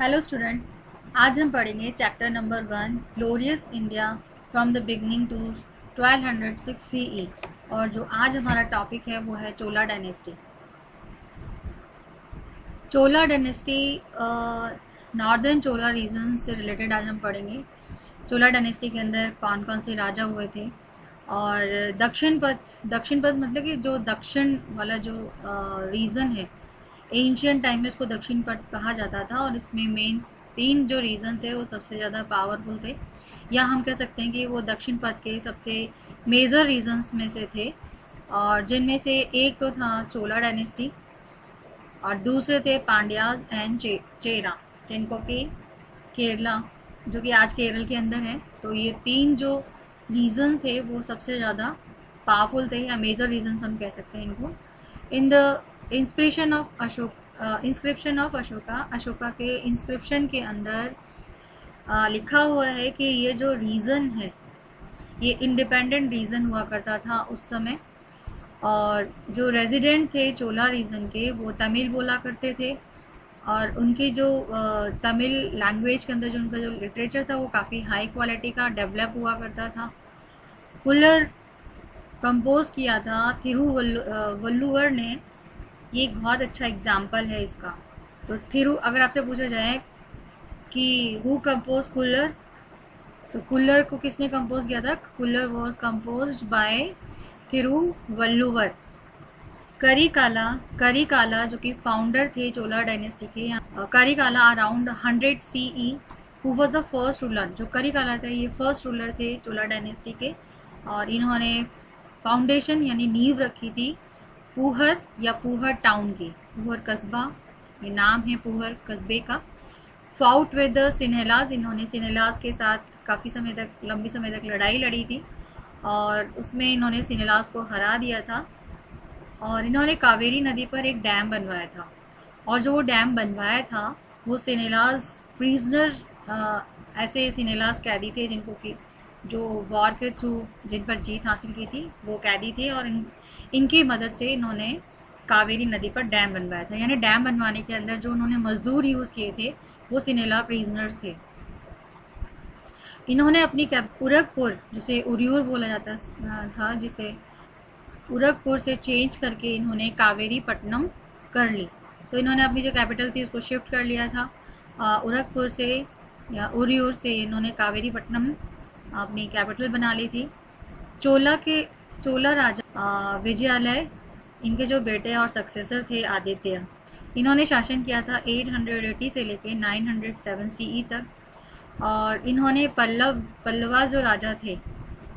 Hello student. आज हम पढ़ेंगे chapter number 1 glorious India from the beginning to 1206 CE. और जो आज हमारा टॉपिक है वो है Chola dynasty. Chola dynasty northern Chola region से रिलेटेड आज हम पढ़ेंगे। चोला डायनेस्टी के अंदर कौन कौन से राजा हुए थे और दक्षिण पथ मतलब कि जो दक्षिण वाला जो रीजन है, एंशियंट टाइम में इसको दक्षिण पथ कहा जाता था। और इसमें मेन 3 जो रीजन थे वो सबसे ज़्यादा पावरफुल थे, या हम कह सकते हैं कि वो दक्षिण पथ के सबसे मेजर रीजन्स में से थे। और जिनमें से एक तो था चोला डायनेस्टी और दूसरे थे पांड्याज एंड चेरा, जिनको कि केरला, जो कि आज केरल के अंदर है। तो ये 3 जो रीजन थे वो सबसे ज़्यादा पावरफुल थे, या मेजर रीजन्स हम कह सकते हैं इनको। In the inspiration of inscription of Ashoka के इंस्क्रिप्शन के अंदर लिखा हुआ है कि ये जो रीजन है ये इंडिपेंडेंट रीजन हुआ करता था उस समय। और जो रेजिडेंट थे चोला रीजन के वो तमिल बोला करते थे, और उनकी जो तमिल लैंग्वेज के अंदर जो उनका जो लिटरेचर था वो काफ़ी हाई क्वालिटी का डेवलप हुआ करता था। कुल्लर कंपोज किया था थिरुवल्लुवर ने, ये एक बहुत अच्छा एग्जाम्पल है इसका। तो अगर आपसे पूछा जाए कि हु कंपोज कुल्लर, तो कुल्लर को किसने कंपोज किया था? Kural was composed by Thiruvalluvar. Karikala जो कि फाउंडर थे चोला डायनेस्टी के, Karikala around 100 CE, who was the first ruler. जो करिकाला थे ये फर्स्ट रूलर थे चोला डायनेस्टी के, और इन्होंने फाउंडेशन यानी नींव रखी थी पूहर या पूहर टाउन की। पूहर कस्बा, ये नाम है पूहर कस्बे का। फाउट विद द सिन्हेलाज, इन्होंने सिन्हेलाज के साथ काफ़ी समय तक, लंबी समय तक लड़ाई लड़ी थी, और उसमें इन्होंने सिन्हेलाज को हरा दिया था। और इन्होंने कावेरी नदी पर एक डैम बनवाया था, और जो वो डैम बनवाया था वो सिन्हेलाज प्रिजनर, ऐसे सिन्हेलाज कैदी थे जिनको कि जो वॉर के थ्रू जिन पर जीत हासिल की थी वो कैदी थे, और इनकी मदद से इन्होंने कावेरी नदी पर डैम बनवाया था। यानी डैम बनवाने के अंदर जो उन्होंने मजदूर यूज़ किए थे वो सिन्हेला प्रिजनर्स थे। इन्होंने अपनी उरगपुर, जिसे उरियूर बोला जाता था, जिसे उरगपुर से चेंज करके इन्होंने कावेरी पट्टनम कर ली। तो इन्होंने अपनी जो कैपिटल थी उसको शिफ्ट कर लिया था। उरगपुर से या उरियूर से इन्होंने कावेरी पट्टनम अपनी कैपिटल बना ली थी। चोला राजा विजयालय, इनके जो बेटे और सक्सेसर थे आदित्य, इन्होंने शासन किया था 880 से लेके 907 सीई तक। और इन्होंने पल्लवा जो राजा थे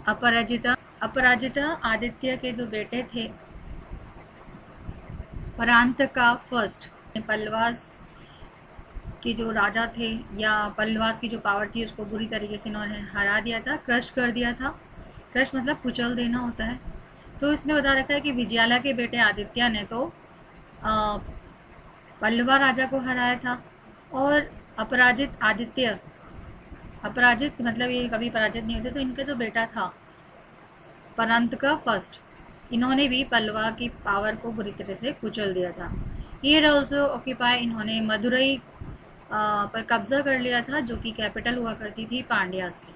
अपराजिता आदित्य के जो बेटे थे परांतका फर्स्ट, पल्लवास के जो राजा थे या पल्लवास की जो पावर थी उसको बुरी तरीके से इन्होंने हरा दिया था, क्रश कर दिया था। क्रश मतलब कुचल देना होता है। तो इसमें बता रखा है कि विजयाला के बेटे आदित्य ने तो पल्लवा राजा को हराया था, और अपराजित मतलब ये कभी पराजित नहीं होते। तो इनका जो बेटा था परांतका फर्स्ट, इन्होंने भी पल्लवा की पावर को बुरी तरह से कुचल दिया था। हियर ऑल्सो ऑक्यूपाई, इन्होंने मदुरई पर कब्जा कर लिया था, जो कि कैपिटल हुआ करती थी पांड्यास की।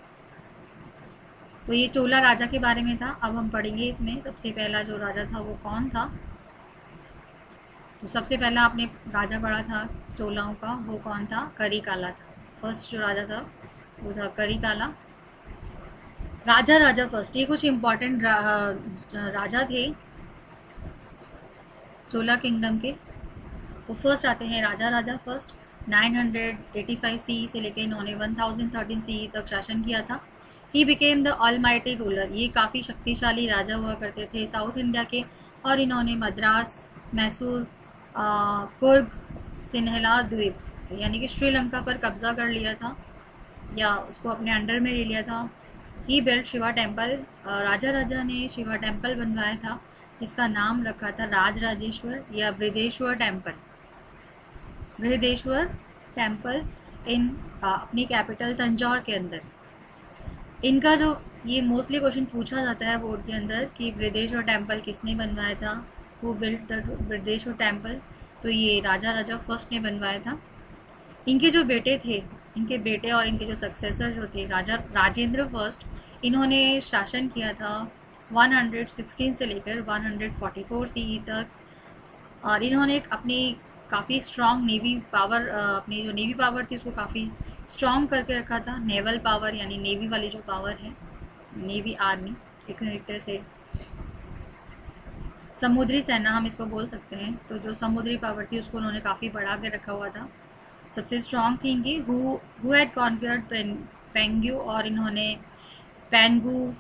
तो ये चोला राजा के बारे में था। अब हम पढ़ेंगे इसमें सबसे पहला जो राजा था वो कौन था। तो सबसे पहला आपने राजा पढ़ा था चोलाओं का, वो कौन था? करिकाला था। फर्स्ट जो राजा था वो था करिकाला। राजा फर्स्ट, ये कुछ इम्पोर्टेंट राजा थे चोला किंगडम के। तो फर्स्ट आते हैं राजा फर्स्ट। 985 सीई से लेके इन्होंने 1013 सीई तक शासन किया था। He became the almighty ruler, ये काफ़ी शक्तिशाली राजा हुआ करते थे साउथ इंडिया के, और इन्होंने मद्रास, मैसूर, कुर्ग, सिन्हेला द्वीप यानी कि श्रीलंका पर कब्जा कर लिया था, या उसको अपने अंडर में ले लिया था। ही बिल्ट शिवा टेम्पल, राजा ने शिवा टेम्पल बनवाया था, जिसका नाम रखा था राजराजेश्वर या बृहदेश्वर टेम्पल इन अपनी कैपिटल तंजौर के अंदर। इनका जो ये मोस्टली क्वेश्चन पूछा जाता है बोर्ड के अंदर कि बृहदेश्वर टेम्पल किसने बनवाया था, वो बिल्ट द बृहदेश्वर टेम्पल, तो ये राजा फर्स्ट ने बनवाया था। इनके जो बेटे थे, इनके बेटे और इनके जो सक्सेसर जो थे, राजा राजेंद्र फर्स्ट, इन्होंने शासन किया था 116 से लेकर 144 सीई तक। और इन्होंने एक अपनी काफ़ी स्ट्रॉन्ग नेवी पावर, अपनी जो नेवी पावर थी उसको काफ़ी स्ट्रॉन्ग करके रखा था। नेवल पावर यानी नेवी वाली जो पावर है, नेवी आर्मी, एक तरह से समुद्री सेना हम इसको बोल सकते हैं। तो जो समुद्री पावर थी उसको उन्होंने काफ़ी बढ़ा के रखा हुआ था। सबसे स्ट्रॉन्ग थी इनकी हु हैड कॉन्क्वर्ड पेंगू, और इन्होंने Pegu,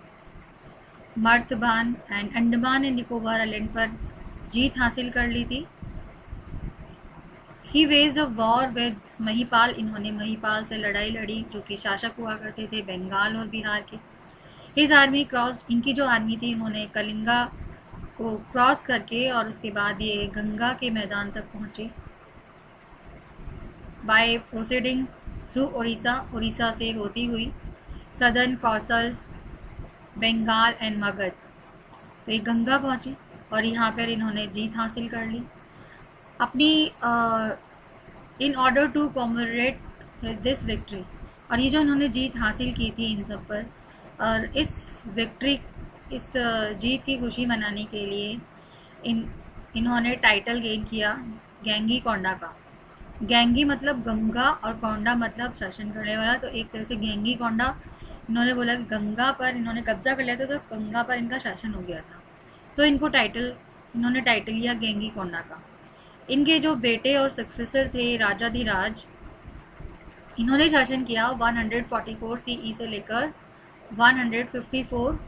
Martaban and Andaman and Nicobar island पर जीत हासिल कर ली थी। He was a war with Mahipala, इन्होंने महिपाल से लड़ाई लड़ी जो कि शासक हुआ करते थे बंगाल और बिहार के। हिज आर्मी क्रॉस्ड, इनकी जो आर्मी थी उन्होंने कलिंगा को क्रॉस करके और उसके बाद ये गंगा के मैदान तक पहुंचे। By proceeding through Orissa, Orissa से होती हुई सदर्न कौशल, बंगाल एंड मगध। तो ये गंगा पहुंचे और यहाँ पर इन्होंने जीत हासिल कर ली अपनी in order to commemorate this victory. और ये जो इन्होंने जीत हासिल की थी इन सब पर, और इस विक्ट्री, इस जीत की खुशी मनाने के लिए इन्होंने टाइटल गेन किया गैंगी कोंडा का। गैंगी मतलब गंगा और कोंडा मतलब शासन करने वाला। तो एक तरह से गैंगी कोंडा, इन्होंने बोला कि गंगा पर इन्होंने कब्जा कर लिया था, तो गंगा पर इनका शासन हो गया था। तो इनको इन्होंने टाइटल लिया गैंगी कोंडा का। इनके जो बेटे और सक्सेसर थे राजाधिराज, इन्होंने शासन किया 144 सीई से लेकर 154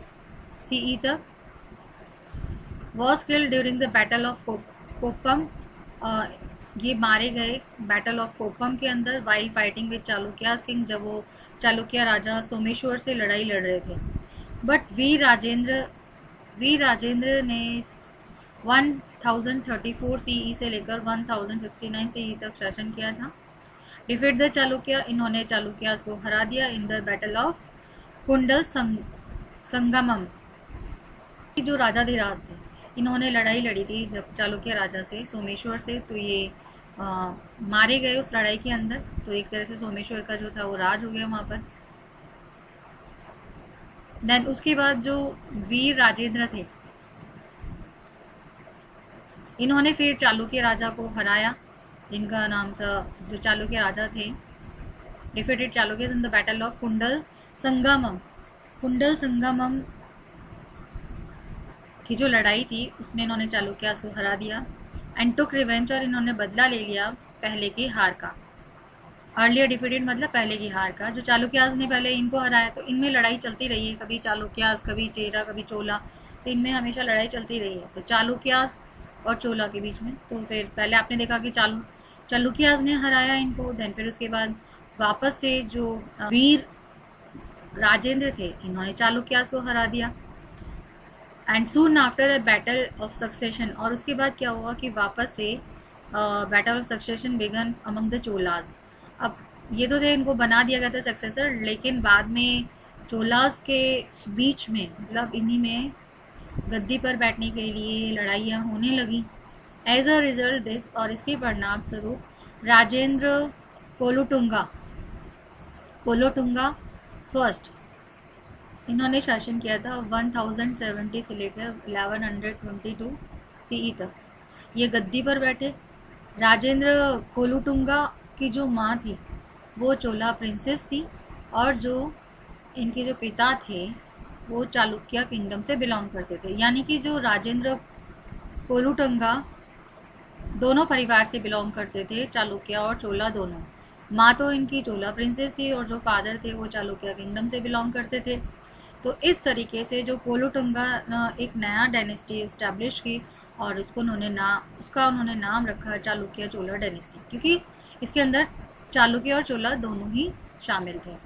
सीई तक। Was killed during the battle of Koppam, ये मारे गए बैटल ऑफ कोप्पम के अंदर while fighting with Chalukyas king, जब वो चालुक्य राजा सोमेश्वर से लड़ाई लड़ रहे थे। बट वीर राजेंद्र ने 1034 सीई से लेकर 1069 सीई तक शासन किया था। डिफीट द चालुक्य, इन्होंने चालुक्यास को हरा दिया इन द बैटल ऑफ कुंडल संगमम। जो राजाधिराज थे इन्होंने लड़ाई लड़ी थी जब चालुक्य राजा से, सोमेश्वर से। तो ये मारे गए उस लड़ाई के अंदर। तो एक तरह से सोमेश्वर का जो था वो राज हो गया वहाँ पर। देन उसके बाद जो वीर राजेंद्र थे, इन्होंने फिर चालुक्य राजा को हराया, जिनका नाम था, जो चालुक्य राजा थे, defeated Chalukya in the battle of कुंडल संगमम। कुंडल संगमम की जो लड़ाई थी उसमें इन्होंने चालुक्यास को हरा दिया। एंड टुक रिवेंज, और इन्होंने बदला ले लिया पहले की हार का। अर्लियर डिफीटेड मतलब पहले की हार का। जो चालुक्यास ने पहले इनको हराया, तो इनमें लड़ाई चलती रही है, कभी चालुक्यास, कभी चेरा, कभी चोला, तो इनमें हमेशा लड़ाई चलती रही है। तो चालुक्यास और चोला के बीच में। तो फिर पहले आपने देखा कि चालुक्यास ने हराया इनको, देन फिर उसके बाद वापस से जो वीर राजेंद्र थे इन्होंने चालुक्यास को हरा दिया। And soon after a battle of succession, और उसके बाद क्या हुआ कि वापस से battle of succession began among the Cholas. अब ये तो थे, इनको बना दिया गया था सक्सेसर, लेकिन बाद में चोलास के बीच में, मतलब इन्हीं में गद्दी पर बैठने के लिए लड़ाइयाँ होने लगी। एज अ रिजल्ट दिस, और इसके परिणाम स्वरूप राजेंद्र कोलोटुंगा फर्स्ट, इन्होंने शासन किया था 1070 से लेकर 1122 सीई तक। ये गद्दी पर बैठे। राजेंद्र कोलुटुंगा की जो माँ थी वो चोला प्रिंसेस थी, और जो इनके जो पिता थे वो चालुक्य किंगडम से बिलोंग करते थे। यानी कि जो राजेंद्र कोलुटुंगा दोनों परिवार से बिलोंग करते थे, चालुक्य और चोला दोनों। माँ तो इनकी चोला प्रिंसेस थी और जो फादर थे वो चालुक्य किंगडम से बिलोंग करते थे। तो इस तरीके से जो कोलुटुंगा एक नया डायनेस्टी इस्टेब्लिश की, और उसका उन्होंने नाम रखा चालुक्य चोला डायनेस्टी, क्योंकि इसके अंदर चालुक्य और चोला दोनों ही शामिल थे।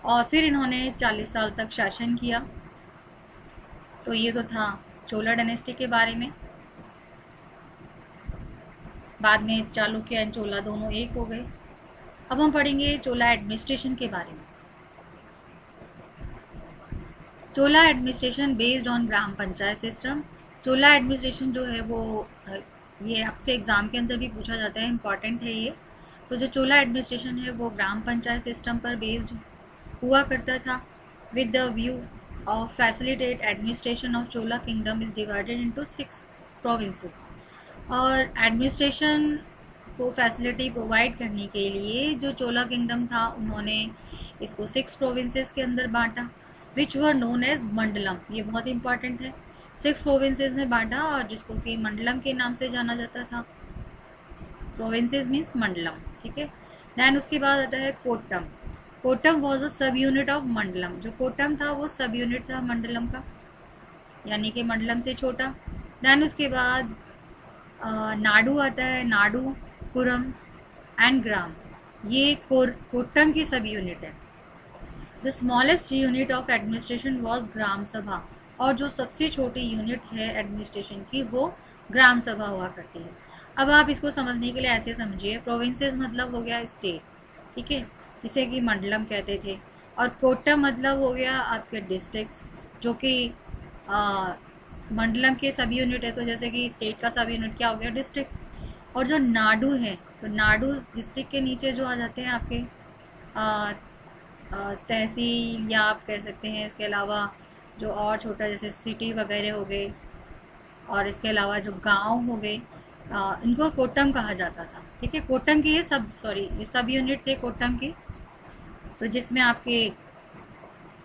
और फिर इन्होंने 40 साल तक शासन किया। तो ये तो था चोला डायनेस्टी के बारे में। बाद में चालुक्य एंड चोला दोनों एक हो गए। अब हम पढ़ेंगे चोला एडमिनिस्ट्रेशन के बारे में। Chola administration based on gram panchayat system. Chola administration जो है वो ये आपसे एग्ज़ाम के अंदर भी पूछा जाता है, इम्पॉर्टेंट है ये। तो जो चोला एडमिनिस्ट्रेशन है वो ग्राम पंचायत सिस्टम पर बेस्ड हुआ करता था। With the view of facilitate administration of Chola kingdom is divided into 6 provinces. और एडमिनिस्ट्रेशन को फैसिलिटी प्रोवाइड करने के लिए जो चोला किंगडम था उन्होंने इसको 6 प्रोविंसेस के अंदर बांटा, विच वर नोन एज मंडलम। ये बहुत इंपॉर्टेंट है, 6 प्रोविंसेस में बांटा और जिसको कि मंडलम के नाम से जाना जाता था। प्रोविंसेस मीन्स मंडलम, ठीक है। दैन उसके बाद आता है कोट्टम। कोट्टम वॉज अ सब यूनिट ऑफ मंडलम। जो कोट्टम था वो सब यूनिट था मंडलम का, यानी कि मंडलम से छोटा। दैन उसके बाद नाडू आता है, नाडू, कुरम एंड ग्राम, ये कोट्टम की सब यूनिट है। The smallest unit of administration was gram sabha, और जो सबसे छोटी यूनिट है एडमिनिस्ट्रेशन की वो ग्राम सभा हुआ करती है। अब आप इसको समझने के लिए ऐसे समझिए, प्रोविंसेस मतलब हो गया स्टेट, ठीक है, जिसे कि मंडलम कहते थे, और कोट्टम मतलब हो गया आपके डिस्ट्रिक्ट्स, जो कि मंडलम के सब यूनिट है। तो जैसे कि स्टेट का सब यूनिट क्या हो गया, डिस्ट्रिक्ट। और जो नाडू है, तो नाडू डिस्ट्रिक्ट के नीचे जो आ जाते हैं आपके तहसील, या आप कह सकते हैं इसके अलावा जो और छोटा जैसे सिटी वगैरह हो गए, और इसके अलावा जो गांव हो गए, इनको कोट्टम कहा जाता था, ठीक है। कोट्टम की ये सब यूनिट थे कोट्टम की, तो जिसमें आपके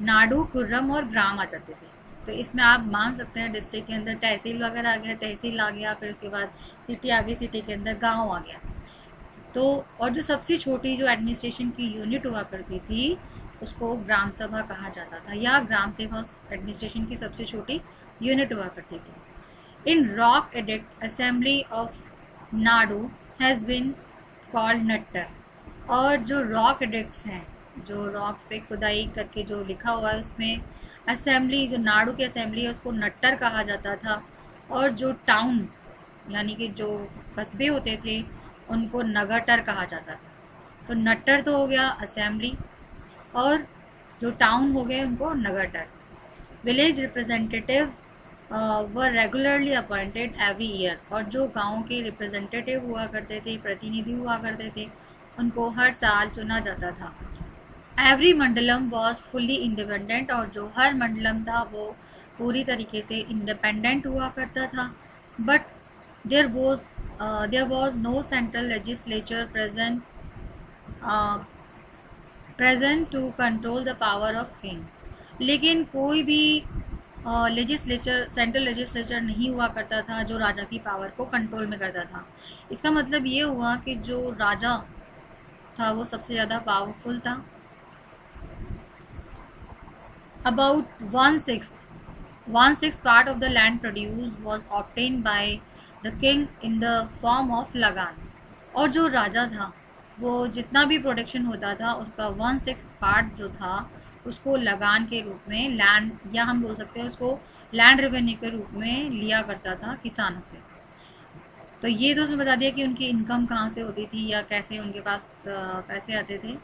नाडू, कुर्रम और ग्राम आ जाते थे। तो इसमें आप मान सकते हैं डिस्ट्रिक्ट के अंदर तहसील वगैरह आ गया, तहसील आ गया, फिर उसके बाद सिटी आ गई, सिटी के अंदर गांव आ गया। तो और जो सबसे छोटी जो एडमिनिस्ट्रेशन की यूनिट हुआ करती थी उसको ग्राम सभा कहा जाता था, या ग्राम सभा एडमिनिस्ट्रेशन की सबसे छोटी यूनिट हुआ करती थी। In rock edict assembly of Nadu has been called Nattar. और जो रॉक एडिक्ट्स हैं, जो रॉक्स पे खुदाई करके जो लिखा हुआ है उसमें असेंबली, जो नाडू की असेंबली है उसको नट्टर कहा जाता था। और जो टाउन यानी कि जो कस्बे होते थे उनको नगरटर कहा जाता था। तो नट्टर तो हो गया असेंबली, और जो टाउन हो गए उनको नगरटर। विलेज रिप्रेजेंटेटिव्स वर रेगुलरली अपॉइंटेड एवरी ईयर। और जो गाँव के रिप्रेजेंटेटिव हुआ करते थे, प्रतिनिधि हुआ करते थे, उनको हर साल चुना जाता था। Every mandalam was fully independent. और जो हर मंडलम था वो पूरी तरीके से इंडिपेंडेंट हुआ करता था। But there was no central legislature present to control the power of king. लेकिन कोई भी सेंट्रल लेजिस्लेचर नहीं हुआ करता था जो राजा की पावर को कंट्रोल में करता था। इसका मतलब ये हुआ कि जो राजा था वो सबसे ज़्यादा पावरफुल था। About 1/6 part of the land produce was obtained by the king in the form of लगान। और जो राजा था वो जितना भी प्रोडक्शन होता था उसका 1/6 पार्ट जो था उसको लगान के रूप में, लैंड, या हम बोल सकते हैं उसको लैंड रेवेन्यू के रूप में लिया करता था किसानों से। तो ये तो उसने बता दिया कि उनकी इनकम कहाँ से होती थी या कैसे उनके पास पैसे आते थे।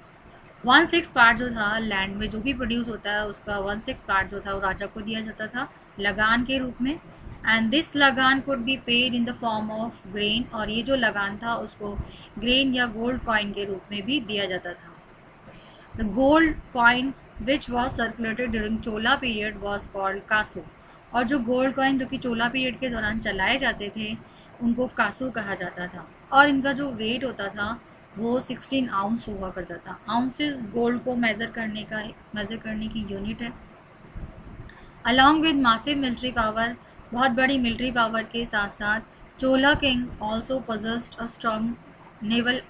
1/6 पार्ट जो था लैंड में जो भी प्रोड्यूस होता है उसका 1/6 पार्ट जो था वो राजा को दिया जाता था लगान के रूप में। एंड दिस लगान could be paid in the form of grain. और ये जो लगान था उसको ग्रेन या गोल्ड कॉइन के रूप में भी दिया जाता था। The gold coin which was circulated during Chola period was called kasu. और जो गोल्ड कॉइन जो कि चोला पीरियड के दौरान चलाए जाते थे उनको कासू कहा जाता था। और इनका जो वेट होता था वो 16 आउंस हुआ करता था। आउंसेस गोल्ड को मेज़र करने की यूनिट है। Along with massive military power, बहुत बड़ी मिलिट्री पावर के साथ साथ Chola king also possessed a strong naval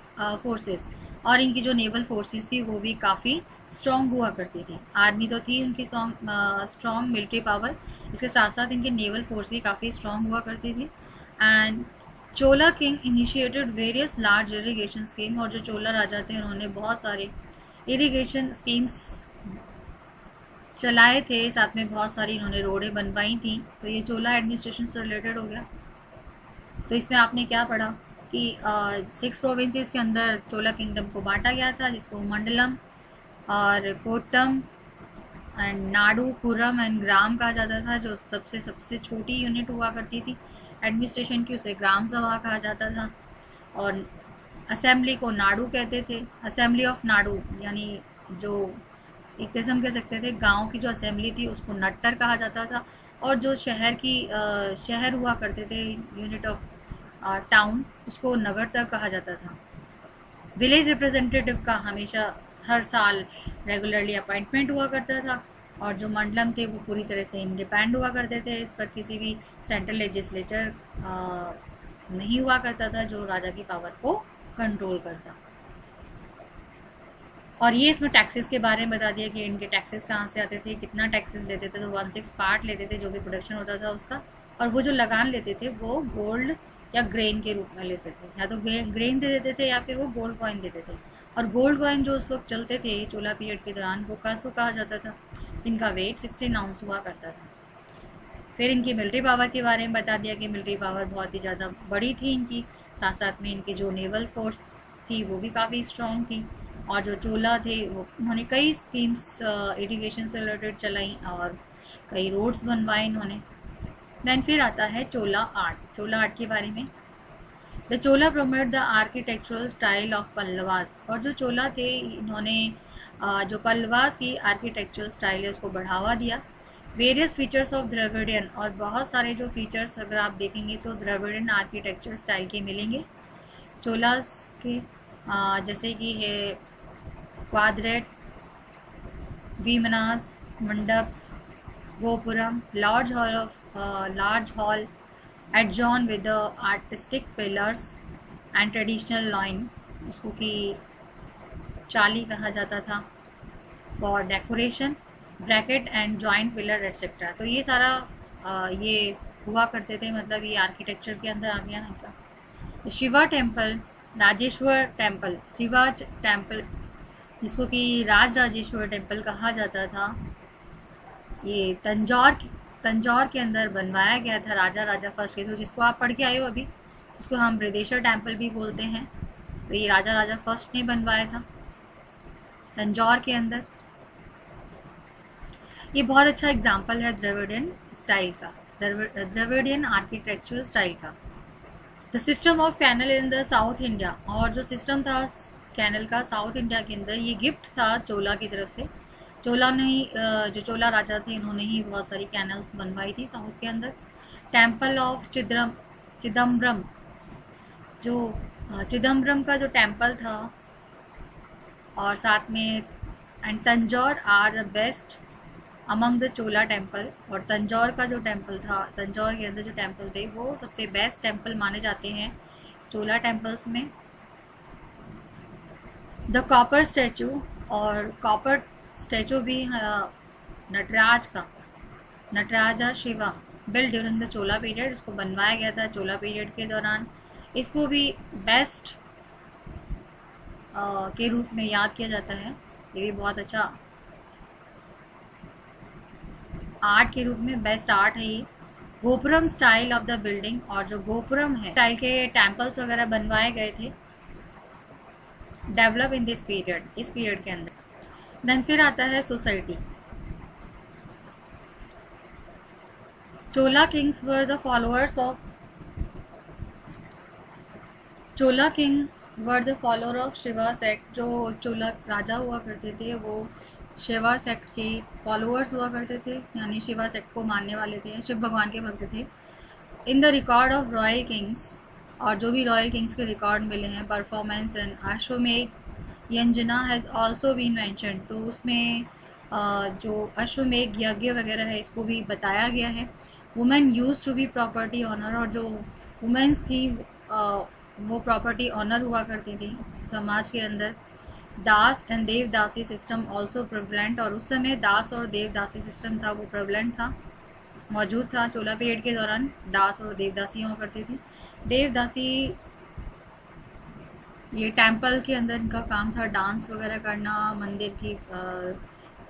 forces. और इनकी जो नेवल फोर्सेस थी वो भी काफ़ी स्ट्रॉन्ग हुआ करती थी। आर्मी तो थी उनकी स्ट्रॉन्ग मिलिट्री पावर, इसके साथ साथ इनकी नेवल फोर्स भी काफ़ी स्ट्रॉन्ग हुआ करती थी। And Chola king initiated various large irrigation scheme. और जो चोला राजा थे उन्होंने बहुत सारे इरिगेशन स्कीम्स चलाए थे, साथ में बहुत सारी इन्होंने रोडें बनवाई थी। तो ये चोला एडमिनिस्ट्रेशन से रिलेटेड हो गया। तो इसमें आपने क्या पढ़ा कि 6 प्रोविंसेस के अंदर चोला किंगडम को बांटा गया था, जिसको मंडलम और कोट्टम एंड नाडू, कुरम एंड ग्राम कहा जाता था। जो सबसे छोटी यूनिट हुआ करती थी एडमिनिस्ट्रेशन की उसे ग्राम सभा कहा जाता था। और असेंबली को नाडू कहते थे, असेंबली ऑफ नाडू, यानी जो एक तरह से हम कह सकते थे गांव की जो असेंबली थी उसको नट्टर कहा जाता था, और जो शहर हुआ करते थे, यूनिट ऑफ टाउन, उसको नगर तक कहा जाता था। विलेज रिप्रेजेंटेटिव का हमेशा हर साल रेगुलरली अपॉइंटमेंट हुआ करता था, और जो मंडलम थे वो पूरी तरह से इंडिपेंडेंट हुआ करते थे। इस पर किसी भी सेंट्रल लेजिस्लेचर नहीं हुआ करता था जो राजा की पावर को कंट्रोल करता। और ये इसमें टैक्सेस के बारे में बता दिया कि इनके टैक्सेस कहाँ से आते थे, कितना टैक्सेस लेते थे। तो 1/6 पार्ट लेते थे जो भी प्रोडक्शन होता था उसका, और वो जो लगान लेते थे वो गोल्ड या ग्रेन के रूप में लेते थे, या तो ग्रेन दे देते थे या फिर वो गोल्ड कॉइन देते थे। और गोल्ड कॉइन जो उस वक्त चलते थे चोला पीरियड के दौरान, वो कासो कहा जाता था। इनका वेट 16 आउंस हुआ करता था। फिर इनकी मिलिट्री पावर के बारे में बता दिया कि मिलिट्री पावर बहुत ही ज़्यादा बड़ी थी इनकी, साथ साथ में इनकी जो नेवल फोर्स थी वो भी काफ़ी स्ट्रॉन्ग थी। और जो चोला थे वो उन्होंने कई स्कीम्स इरिगेशन से रिलेटेड चलाई और कई रोड्स बनवाए इन्होंने। देन फिर आता है चोला आर्ट। चोला आर्ट के बारे में, the Chola promote the architectural style of Pallavas. और जो चोला थे इन्होंने जो पल्लवास की आर्किटेक्चरल स्टाइल है उसको बढ़ावा दिया। वेरियस फीचर्स ऑफ द्रविडियन, और बहुत सारे जो फीचर्स अगर आप देखेंगे तो द्रविडियन आर्किटेक्चर स्टाइल के मिलेंगे चोलास के, जैसे कि है quadrate, vimanas, mandapas, gopuram, large hall adjoined with the artistic pillars and traditional loin, जिसको कि चाली कहा जाता था, for decoration, bracket and joint pillar etcetera. तो ये सारा ये हुआ करते थे, मतलब ये आर्किटेक्चर के अंदर आ गया ना इनका। Shiva temple, Rajeshwar temple, Shiva temple जिसको कि राजेश्वर टेम्पल कहा जाता था, ये तंजौर के अंदर बनवाया गया था राजा फर्स्ट के थ्रू, जिसको आप पढ़ के आए हो अभी, इसको हम बृहदेश्वर टेम्पल भी बोलते हैं। तो ये राजा फर्स्ट ने बनवाया था तंजौर के अंदर। ये बहुत अच्छा एग्जाम्पल है द्रविडियन स्टाइल का, द्रविडियन आर्किटेक्चरल स्टाइल का। The system of canal in the south India, और जो सिस्टम था कैनल का साउथ इंडिया के अंदर, ये गिफ्ट था चोला की तरफ से। चोला ने ही जो चोला राजा थे इन्होंने ही बहुत सारी कैनल्स बनवाई थी साउथ के अंदर। टेम्पल ऑफ चिदम्बरम, जो चिदम्बरम का जो टेम्पल था, और साथ में and Tanjore are the best among the Chola temple. और तंजौर का जो टेम्पल था, तंजौर के अंदर जो टेम्पल थे वो सबसे बेस्ट टेम्पल माने जाते हैं चोला टेम्पल्स में। द कॉपर स्टैचू, और कॉपर स्टैचू भी नटराज का, Nataraja Shiva, build during the Chola period, इसको बनवाया गया था चोला पीरियड के दौरान। इसको भी बेस्ट के रूप में याद किया जाता है। ये भी बहुत अच्छा आर्ट के रूप में बेस्ट आर्ट है ये। Gopuram style of the building, और जो गोपुरम है स्टाइल के टेम्पल्स वगैरह बनवाए गए थे, डेवलप इन दिस पीरियड, इस पीरियड के अंदर। देन फिर आता है society. Chola Kings were the followers of, Chola king were the follower of Shiva sect. जो चोला राजा हुआ करते थे वो शिवा सेक्ट के फॉलोअर्स हुआ करते थे, यानी शिवा सेक्ट को मानने वाले थे, शिव भगवान के भक्त थे। In the record of royal Kings, और जो भी रॉयल किंग्स के रिकॉर्ड मिले हैं, परफॉर्मेंस एंड अश्वमेध यंजना हैज़ ऑल्सो बीन मैंशन्ड, तो उसमें जो अश्वमेध यज्ञ वगैरह है इसको भी बताया गया है। Women use to be property owner, और जो वुमेन्स थी वो प्रॉपर्टी ऑनर हुआ करती थी समाज के अंदर। Dasa and devadasi system also prevalent, और उस समय दास और देवदासी सिस्टम था वो प्रेवलेंट था, मौजूद था चोला पीरियड के दौरान। दास और देवदासी हुआ करते थे। देवदासी ये टेम्पल के अंदर इनका काम था डांस वगैरह करना,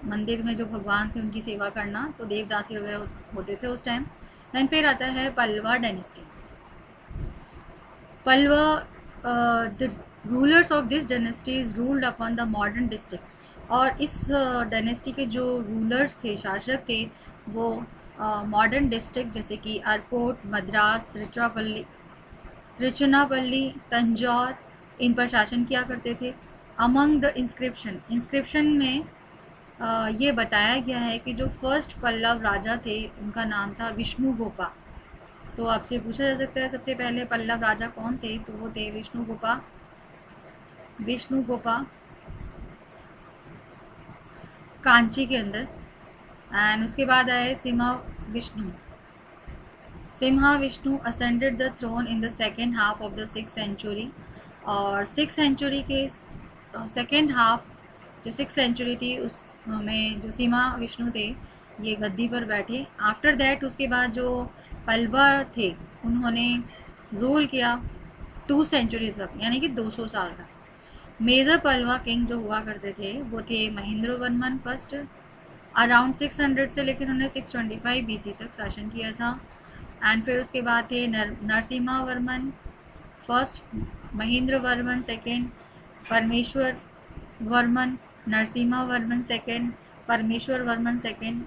मंदिर में जो भगवान थे उनकी सेवा करना, तो देवदासी वगैरह होते थे उस टाइम। देन फिर आता है Pallava dynasty. Pallava, the rulers of this dynasties ruled upon the modern district, और इस डायनेस्टी के जो रूलर्स थे, शासक थे, वो मॉडर्न डिस्ट्रिक्ट जैसे कि अर्कोट, मद्रास, तिरुचिरापल्ली, तंजौर इन पर शासन किया करते थे। अमंग द इंस्क्रिप्शन में ये बताया गया है कि जो फर्स्ट पल्लव राजा थे उनका नाम था विष्णुगोपा। तो आपसे पूछा जा सकता है सबसे पहले पल्लव राजा कौन थे, तो वो थे विष्णुगोपा कांची के अंदर। एंड उसके बाद आए Simha Vishnu ascended the throne in the second half of the 6th century. और 6th सेंचुरी के सेकेंड हाफ, जो 6th सेंचुरी थी उसमें जो सिम्हा विष्णु थे ये गद्दी पर बैठे। आफ्टर दैट उसके बाद जो पल्लवा थे उन्होंने रूल किया 2 सेंचुरी तक, यानी कि 200 साल तक। मेजर पल्लवा किंग जो हुआ करते थे वो थे महेंद्र वर्मन फर्स्ट। अराउंड 600 से लेकर उन्होंने 625 BC तक शासन किया था। एंड फिर उसके बाद थे नरसिम्हा वर्मन फर्स्ट, महेंद्र वर्मन सेकेंड, परमेश्वर वर्मन, नरसिम्हा वर्मन सेकेंड, परमेश्वर Varman second,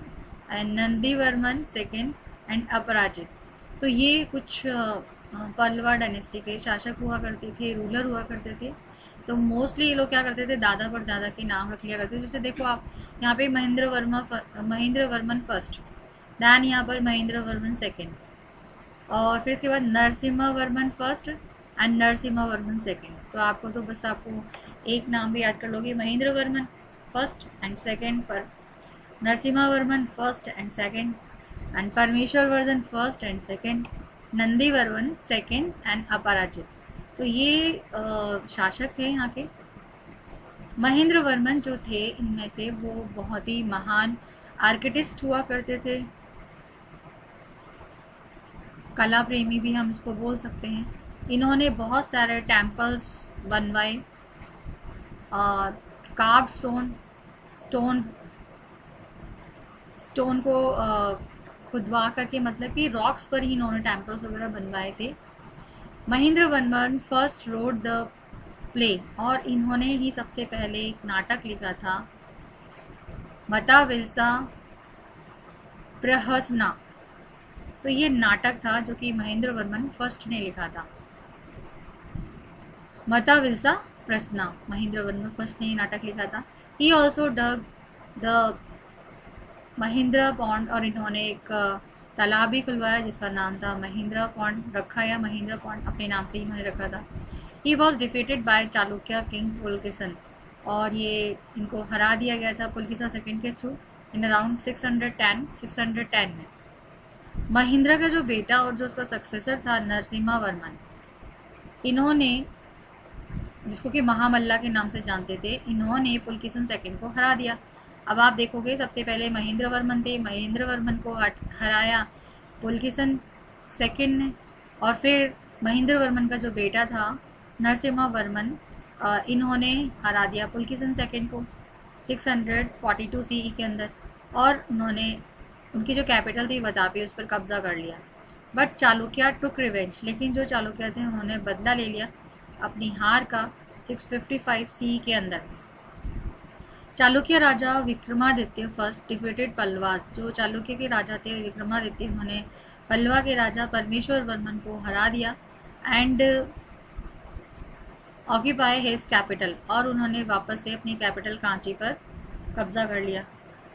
and Nandi Varman second and Aparajita. तो ये कुछ पल्लवा डायनेस्टी के शासक हुआ करते थे, रूलर हुआ करते थे। तो मोस्टली ये लोग क्या करते थे, दादा पर दादा के नाम रख लिया करते थे। जैसे देखो आप यहाँ पे महेंद्र वर्मन फर्स्ट, दैन यहाँ पर महेंद्र वर्मन सेकेंड, और फिर इसके बाद Narasimha Varman first and Narasimha Varman second. तो आपको तो बस आपको एक नाम भी याद कर लोगे, Mahendra Varman first and second, पर Narasimha Varman first and second, and Parameshwara Varman first and second, Nandi Varman second and Aparajita. तो ये शासक थे यहाँ के। महेंद्र वर्मन जो थे इनमें से वो बहुत ही महान आर्किटेक्ट हुआ करते थे, कला प्रेमी भी हम इसको बोल सकते हैं। इन्होंने बहुत सारे टेम्पल्स बनवाए और कार्व स्टोन को खुदवा करके, मतलब कि रॉक्स पर ही इन्होंने टेम्पल्स वगैरह बनवाए थे। Mahendra Varman first road the play, और इन्होंने ही सबसे पहले एक नाटक लिखा था मताविल्सा प्रहसना। तो ये नाटक था जो कि महेंद्र वर्मन फर्स्ट ने लिखा था, मताविल्सा प्रहसना, महेंद्र वर्मन फर्स्ट ने ये नाटक लिखा था। He also dug the Mahendra pond, और इन्होंने एक तालाब भी खुलवाया जिसका नाम था महेंद्र पॉन्ड रखा, या महेंद्र पॉन्ड अपने नाम से ही इन्होंने रखा था। He was defeated by Chalukya king Pulakeshin, और ये इनको हरा दिया गया था पुलकेशन सेकेंड के थ्रू इन अराउंड 610 में। महेंद्र का जो बेटा और जो उसका सक्सेसर था नरसिम्हा वर्मन, इन्होंने, जिसको कि महामल्ला के नाम से जानते थे, इन्होंने पुलकेशन सेकेंड को हरा दिया। अब आप देखोगे सबसे पहले महेंद्र वर्मन थे, महेंद्र वर्मन को हराया पुलकेशन सेकेंड ने, और फिर महेंद्र वर्मन का जो बेटा था नरसिम्हा वर्मन, इन्होंने हरा दिया पुलकेशन सेकेंड को 642 CE के अंदर, और उन्होंने उनकी जो कैपिटल थी वतापी उस पर कब्जा कर लिया। बट चालुक्य टुक रिवेंज, लेकिन जो चालुक्य थे उन्होंने बदला ले लिया अपनी हार का 655 CE के अंदर। चालुक्य राजा विक्रमादित्य फर्स्ट डिफीटेड पल्लवास, जो चालुक्य के राजा थे विक्रमादित्य, उन्होंने पल्लवा के राजा परमेश्वर वर्मन को हरा दिया एंड ऑक्यूपाई हिज कैपिटल, और उन्होंने वापस से अपनी कैपिटल कांची पर कब्जा कर लिया।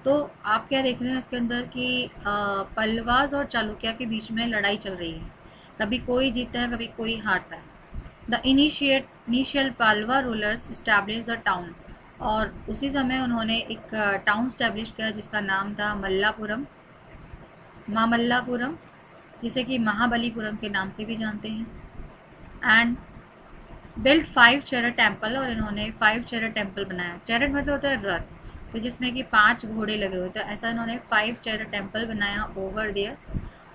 तो आप क्या देख रहे हैं इसके अंदर कि पल्लवास और चालुक्य के बीच में लड़ाई चल रही है, कभी कोई जीतता है कभी कोई हारता है। The initial Pallava rulers establish the town, और उसी समय उन्होंने एक टाउन स्टैब्लिश किया जिसका नाम था मामल्लापुरम, जिसे कि महाबलीपुरम के नाम से भी जानते हैं। एंड बिल्ड 5 चैरेट टेम्पल, और इन्होंने 5 चैरेट टेम्पल बनाया। चैरेट मतलब होता है रथ, तो जिसमें कि 5 घोड़े लगे हुए थे, ऐसा इन्होंने 5 चैरेट टेम्पल बनाया ओवर देयर।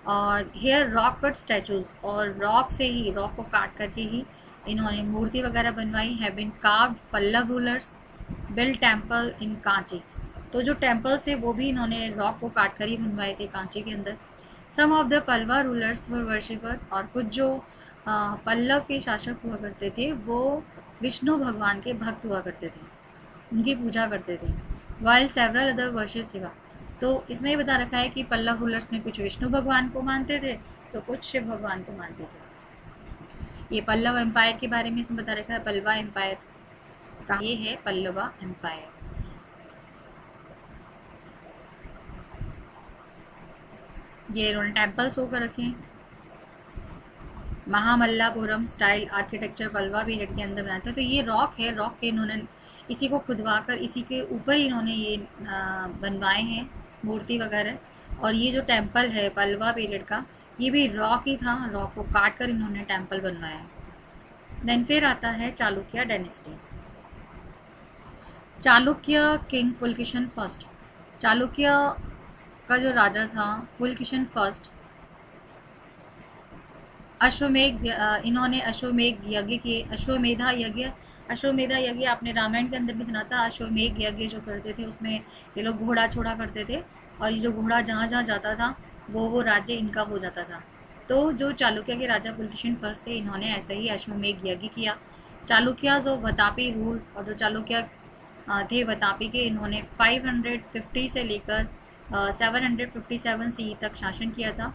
और हेयर रॉक कट स्टैचूज, और रॉक को काट करके ही इन्होंने मूर्ति वगैरह बनवाई। Have been carved Pallava rulers build temple in Kanchi, तो जो टेम्पल्स थे वो भी इन्होंने रॉक को काट कर ही बनवाए थे कांची के अंदर। Some of the Pallava rulers were worshipper, और कुछ जो पल्लव के शासक हुआ करते थे वो विष्णु भगवान के भक्त हुआ करते थे, उनकी पूजा करते थे। While several other worship Shiva, तो इसमें ये बता रखा है कि पल्लव रूलर्स में कुछ विष्णु भगवान को मानते थे तो कुछ शिव भगवान को मानते थे। ये पल्लव एम्पायर के बारे में इसमें बता रखा है, पल्लवा एम्पायर का ये है पल्लवा एम्पायर। ये इन्होंने टेम्पल्स होकर रखे हैं। Mahamallapuram style architecture Pallava period के अंदर बनाया था। तो ये रॉक है, रॉक के इन्होंने इसी को खुदवा कर इसी के ऊपर इन्होंने ये बनवाए हैं मूर्ति वगैरह। और ये जो टेम्पल है पल्लवा पीरियड का, ये भी रॉक ही था, रॉक को काट कर इन्होंने टेम्पल बनवाया है। देन फिर आता है Chalukya dynasty. Chalukya king Pulakeshin first. Chalukya का जो राजा था पुलकेशन फर्स्ट, अश्वमेध, इन्होंने अश्वमेध यज्ञ किए, अश्वमेधा यज्ञ। अश्वमेधा यज्ञ आपने रामायण के अंदर भी सुना था। अश्वमेध यज्ञ जो करते थे उसमें ये लोग घोड़ा छोड़ा करते थे, और ये जो घोड़ा जहाँ जहाँ जाता था वो राज्य इनका हो जाता था। तो जो चालुक्य के राजा पुलकेशिन फर्स्ट थे, इन्होंने ऐसे ही अश्वमेध यज्ञ किया। चालुक्य जो वतापी रूल, और जो चालुक्य थे वतापी के, इन्होंने 550 से लेकर 757 सी तक शासन किया था,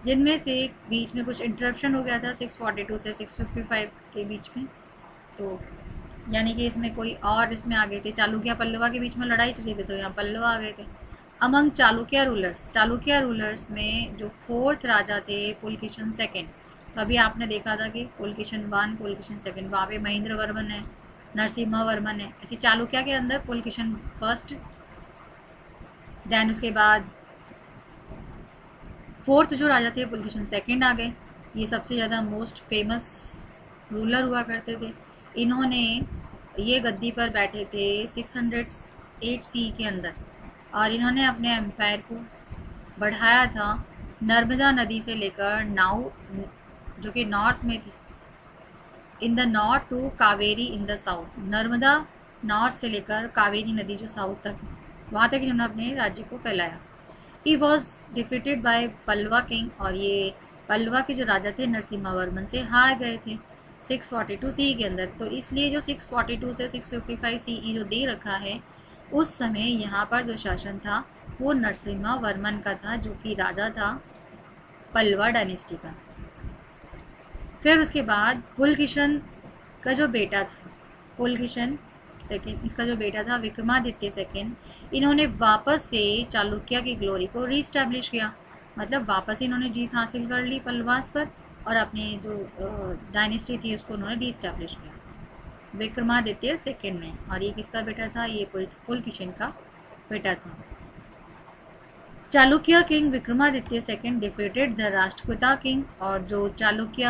जिनमें से बीच में कुछ इंटरप्शन हो गया था 642 से 655 के बीच में। तो यानी कि इसमें कोई और इसमें आ गए थे, चालुक्य पल्लवा के बीच में लड़ाई चली थी तो यहाँ पल्लवा आ गए थे। Among Chalukya rulers, Chalukya rulers में जो फोर्थ राजा थे पुलकेशिन सेकंड। तो अभी आपने देखा था कि पुलकेशिन वन, पुलकेशिन सेकंड, वहाँ पे महेंद्र वर्मन है, नरसिम्हा वर्मन है। ऐसे चालुक्य के अंदर पुलकेशिन फर्स्ट, देन उसके बाद फोर्थ जो राजा थे पुलकेशिन सेकंड आ गए। ये सबसे ज़्यादा मोस्ट फेमस रूलर हुआ करते थे। इन्होंने ये गद्दी पर बैठे थे 608 सी के अंदर, और इन्होंने अपने एम्पायर को बढ़ाया था नर्मदा नदी से लेकर नाउ, जो कि नॉर्थ में थी, in the north to Kaveri in the south. Narmada north से लेकर कावेरी नदी जो साउथ तक, वहाँ तक इन्होंने अपने राज्य को फैलाया। He was defeated by Pallava king, और ये पल्लवा के जो राजा थे नरसिम्हा वर्मन से हार गए थे 642 सी के अंदर। तो इसलिए जो 642 से 655 सी जो दे रखा है, उस समय यहाँ पर जो शासन था वो नरसिम्हा वर्मन का था, जो कि राजा था पल्लवा डायनेस्टी का। फिर उसके बाद पुलकेशिन का जो बेटा था, पुलकेशिन सेकेंड, इसका जो बेटा था विक्रमादित्य सेकेंड, इन्होंने वापस से चालुक्य की ग्लोरी को रीस्टैब्लिश किया। मतलब वापस इन्होंने जीत हासिल कर ली पल्लवास पर, और अपनी जो डायनेस्टी थी उसको उन्होंने रीस्टैब्लिश किया विक्रमादित्य सेकेंड ने। और ये किसका बेटा था? ये पुलकेशिन का बेटा था। Chalukya king Vikramaditya second defeated the Rashtrakuta king, और जो चालुक्य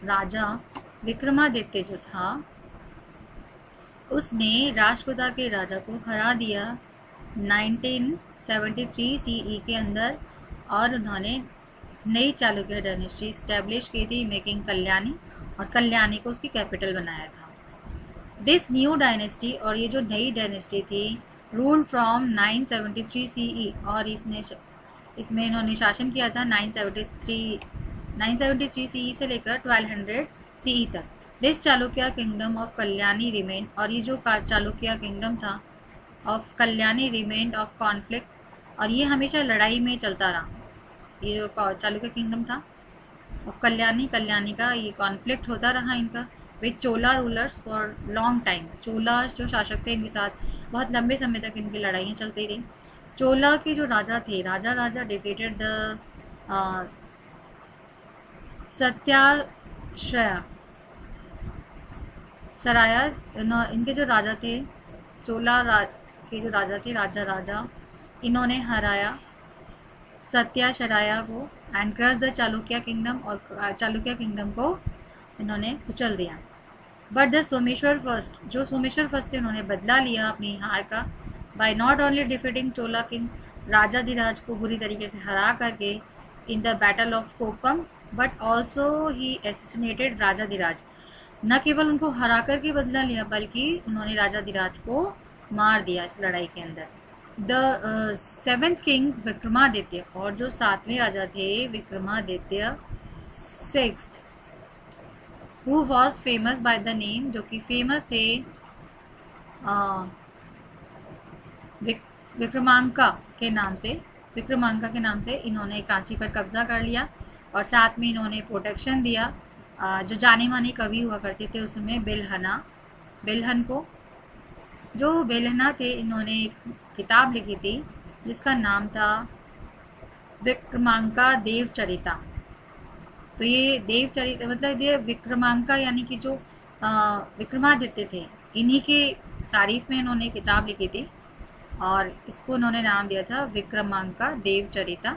राजा विक्रमादित्य जो था उसने राष्ट्रकूटा के राजा को हरा दिया 1973 सीई के अंदर, और उन्होंने नई चालुक्य डायनेस्टी स्टैब्लिश की थी, मेकिंग कल्याणी, और कल्याणी को उसकी कैपिटल बनाया था। दिस न्यू डायनेस्टी, और ये जो नई डायनेस्टी थी, रूल फ्रॉम 973 सीई, और इसमें इन्होंने शासन किया था 973 सीई से लेकर 1200 सीई तक। This Chalukya kingdom of Kalyani remain, और ये जो चालुक्य किंगडम था of Kalyani remain of conflict, और ये हमेशा लड़ाई में चलता रहा। ये जो चालुक्य किंगडम था ऑफ कल्याणी, कल्याणी का ये कॉन्फ्लिक्ट होता रहा इनका with Chola rulers for long time. Chola जो शासक थे इनके साथ बहुत लंबे समय तक इनकी लड़ाइयाँ चलती रही। चोला के जो राजा थे, राजा डिफीटेड द सराया, इनके जो राजा थे चोला के जो राजा थे, राजा इन्होंने हराया सत्याशराया को, and crush the Chalukya kingdom, और चालुक्य किंगडम को इन्होंने कुचल दिया। बट द सोमेश्वर फर्स्ट, जो सोमेश्वर फर्स्ट थे, उन्होंने बदला लिया अपनी हार का by not only defeating Chola king, Rajadhiraja को बुरी तरीके से हरा करके in the battle of Koppam, but also he assassinated Rajadhiraja. न केवल उनको हरा करके बदला लिया, बल्कि उन्होंने राजाधिराज को मार दिया इस लड़ाई के अंदर। द सेवेंथ किंग विक्रमादित्य, और जो सातवें राजा थे Vikramaditya sixth, who was famous by the name, जो कि फेमस थे विक्रमांका के नाम से। विक्रमांका के नाम से इन्होंने कांची पर कब्जा कर लिया, और साथ में इन्होंने प्रोटेक्शन दिया जो जाने माने कवि हुआ करते थे उस समय बिल्हन को, जो बेलहना थे, इन्होंने एक किताब लिखी थी जिसका नाम था विक्रमांका देवचरिता। तो ये देवचरित मतलब ये विक्रमांका यानी कि जो विक्रमादित्य थे, इन्हीं के तारीफ में इन्होंने किताब लिखी थी और इसको उन्होंने नाम दिया था Vikramanka Devacharita,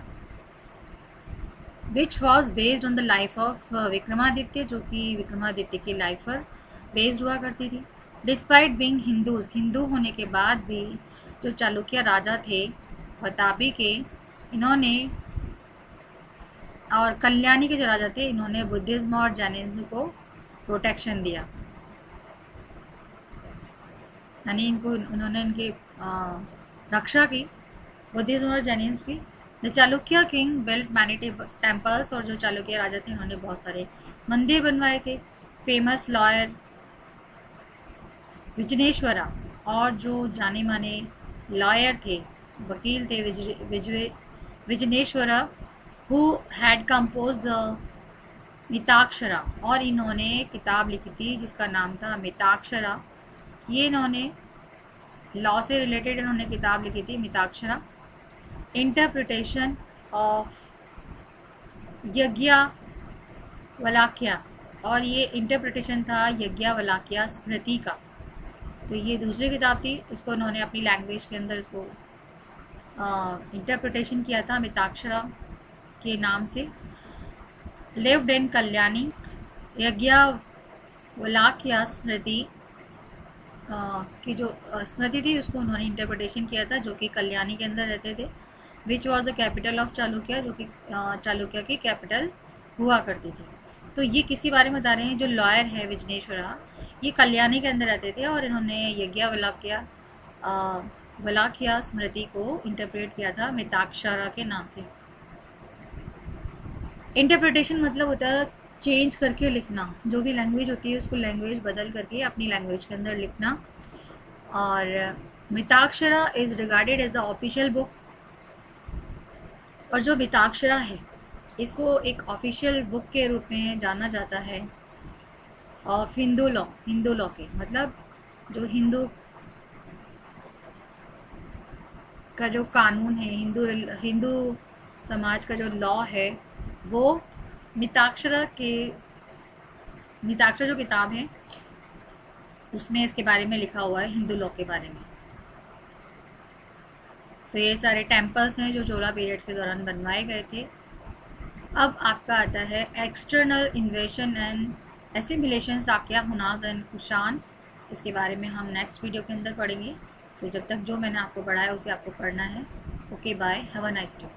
which was based on the life of Vikramaditya, जो कि विक्रमादित्य की लाइफ पर बेस्ड हुआ करती थी। डिस्पाइट बीइंग हिंदूज, हिंदू होने के बाद भी जो चालुक्य राजा थे वतापी के, इन्होंने और कल्याणी के जो राजा थे, इन्होंने बुद्धिज्म और जैनिज्म को प्रोटेक्शन दिया, यानी इनको इन्होंने इनकी रक्षा की, बुद्धिज्म और जैनिज्म की। The Chalukya king built many temples, और जो चालुक्य राजा थे उन्होंने बहुत सारे मंदिर बनवाए थे। फेमस लॉयर विजनेश्वरा, और जो जाने माने लॉयर थे, वकील थे Vijnaneshwara, who had compose the Mitakshara, और इन्होंने किताब लिखी थी जिसका नाम था मिताक्षरा। ये इन्होंने लॉ से रिलेटेड इन्होंने किताब लिखी थी मिताक्षरा। इंटरप्रिटेशन ऑफ यज्ञवल्क्य, और ये इंटरप्रिटेशन था यज्ञवल्क्य स्मृति का। तो ये दूसरी किताब थी, इसको इन्होंने अपनी लैंग्वेज के अंदर इसको इंटरप्रिटेशन किया था मिताक्षरा के नाम से। लिव्ड इन कल्याणी, यज्ञवल्क्य स्मृति की जो स्मृति थी उसको उन्होंने इंटरप्रिटेशन किया था, जो कि कल्याणी के अंदर रहते थे। Which was the capital of Chalukya, जो कि चालुक्य की कैपिटल हुआ करती थी। तो ये किसके बारे में बता रहे हैं? जो लॉयर है विजनेश्वरा, ये कल्याणी के अंदर रहते थे और इन्होंने यज्ञवल्क्य स्मृति को इंटरप्रेट किया था मिताक्षरा के नाम से। इंटरप्रिटेशन मतलब होता है चेंज करके लिखना, जो भी लैंग्वेज होती है उसको लैंग्वेज बदल करके अपनी लैंग्वेज के अंदर लिखना। और Mitakshara is regarded as the official book, और जो मिताक्षरा है इसको एक ऑफिशियल बुक के रूप में जाना जाता है ऑफ हिंदू लॉ के, मतलब जो हिंदू का जो कानून है, हिंदू समाज का जो लॉ है, वो मिताक्षरा जो किताब है उसमें इसके बारे में लिखा हुआ है, हिंदू लॉ के बारे में। तो ये सारे टेम्पल्स हैं जो चोला पीरियड्स के दौरान बनवाए गए थे। अब आपका आता है external invasion and assimilation, Sakya, Hunas and Kushans. इसके बारे में हम नेक्स्ट वीडियो के अंदर पढ़ेंगे। तो जब तक जो मैंने आपको पढ़ाया उसे आपको पढ़ना है। Okay, bye, have a nice day.